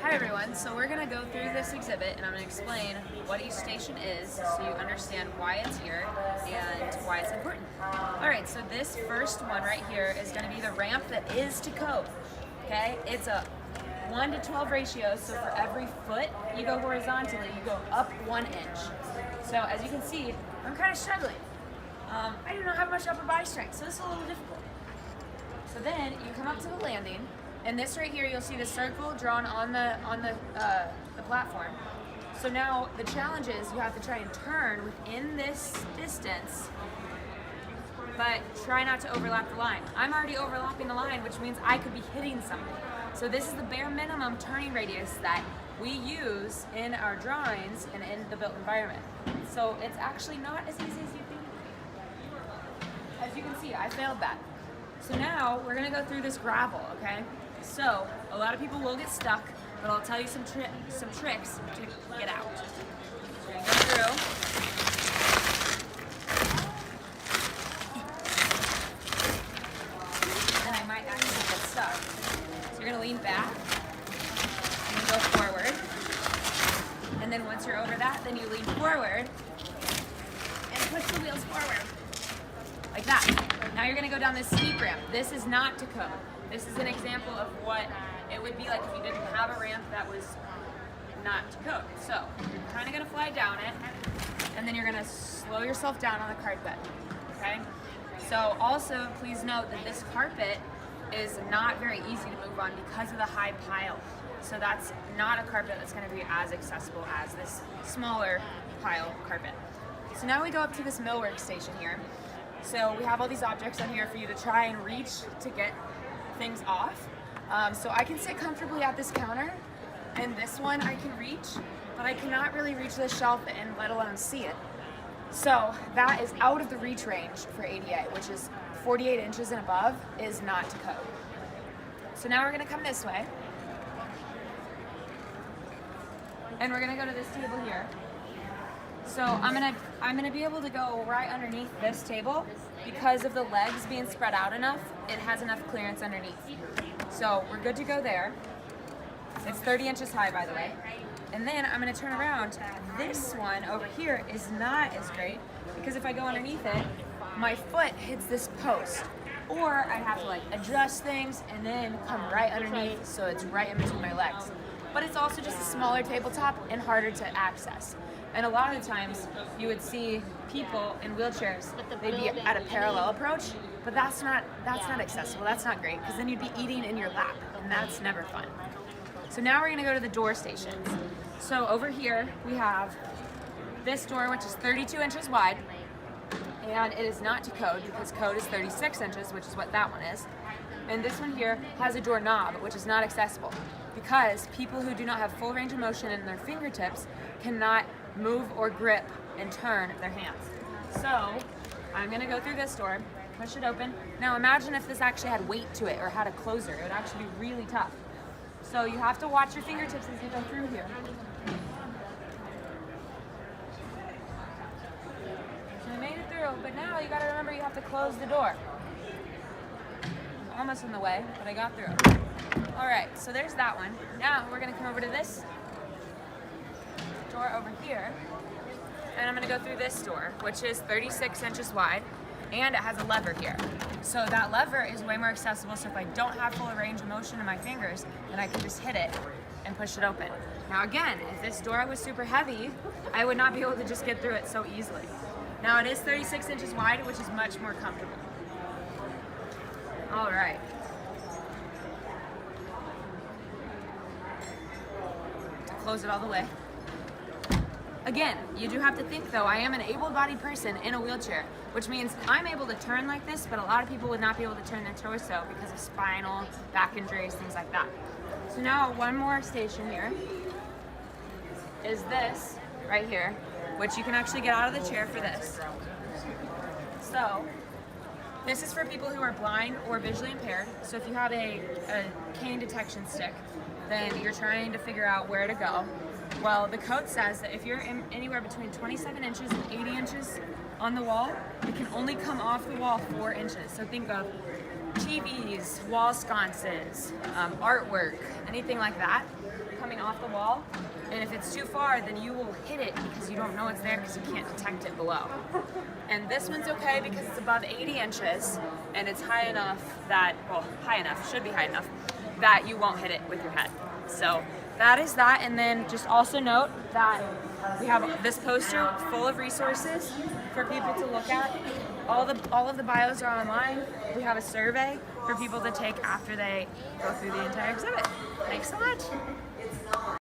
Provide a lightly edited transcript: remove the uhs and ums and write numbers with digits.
Hi everyone, so we're going to go through this exhibit and I'm going to explain what each station is so you understand why it's here and why it's important. Alright, so this first one right here is going to be the ramp that is to code. Okay, it's a 1 to 12 ratio, so for every foot you go horizontally, you go up 1 inch. So as you can see, I'm kind of struggling. I do not have much upper body strength, so this is a little difficult. So then you come up to the landing, and this right here, you'll see the circle drawn on the platform. So now the challenge is you have to try and turn within this distance, but try not to overlap the line. I'm already overlapping the line, which means I could be hitting something. So this is the bare minimum turning radius that we use in our drawings and in the built environment. So it's actually not as easy as you think. As you can see, I failed that. So now we're gonna go through this gravel, okay? So a lot of people will get stuck, but I'll tell you some tricks to get out. So you're gonna go through. And I might actually get stuck. So you're gonna lean back and go forward. And then once you're over that, then you lean forward and push the wheels forward. Like that. Now you're gonna go down this steep ramp. This is not to code. This is an example of what it would be like if you didn't have a ramp that was not to code. So you're kind of gonna fly down it, and then you're gonna slow yourself down on the carpet, okay? So also please note that this carpet is not very easy to move on because of the high pile. So that's not a carpet that's gonna be as accessible as this smaller pile carpet. So now we go up to this millwork station here. So we have all these objects on here for you to try and reach to get things off. So I can sit comfortably at this counter, and this one I can reach, but I cannot really reach this shelf and let alone see it. So that is out of the reach range for ADA, which is 48 inches and above is not to code. So now we're gonna come this way, and we're gonna go to this table here. So I'm gonna be able to go right underneath this table because of the legs being spread out enough. It has enough clearance underneath. So we're good to go there. It's 30 inches high, by the way. And then I'm gonna turn around. This one over here is not as great because if I go underneath it, my foot hits this post. Or I have to like adjust things and then come right underneath so it's right in between my legs. But it's also just a smaller tabletop and harder to access. And a lot of the times you would see people in wheelchairs, they'd be at a parallel approach, but that's not accessible, that's not great, because then you'd be eating in your lap, and that's never fun. So now we're gonna go to the door stations. So over here we have this door, which is 32 inches wide, and it is not to code because code is 36 inches, which is what that one is. And this one here has a door knob, which is not accessible because people who do not have full range of motion in their fingertips cannot move or grip and turn their hands. So I'm gonna go through this door, push it open. Now imagine if this actually had weight to it or had a closer. It would actually be really tough. So you have to watch your fingertips as you go through here. So I made it through, but now you gotta remember you have to close the door. I'm almost in the way, but I got through. All right, so there's that one. Now we're gonna come over to this door over here, and I'm gonna go through this door, which is 36 inches wide, and it has a lever here. So that lever is way more accessible, so if I don't have full range of motion in my fingers, then I can just hit it and push it open. Now again, if this door was super heavy, I would not be able to just get through it so easily. Now it is 36 inches wide, which is much more comfortable. All right. Close it all the way. Again, you do have to think though, I am an able-bodied person in a wheelchair, which means I'm able to turn like this, but a lot of people would not be able to turn their torso because of spinal, back injuries, things like that. So now one more station here is this right here, which you can actually get out of the chair for this. So this is for people who are blind or visually impaired. So if you have a cane detection stick, then you're trying to figure out where to go. Well, the code says that if you're anywhere between 27 inches and 80 inches on the wall, it can only come off the wall 4 inches. So think of TVs, wall sconces, artwork, anything like that coming off the wall. And if it's too far, then you will hit it because you don't know it's there because you can't detect it below. And this one's okay because it's above 80 inches and it's high enough that, well, high enough, should be high enough, that you won't hit it with your head. So that is that. And then just also note that we have this poster full of resources for people to look at. All of the bios are online. We have a survey for people to take after they go through the entire exhibit. Thanks so much.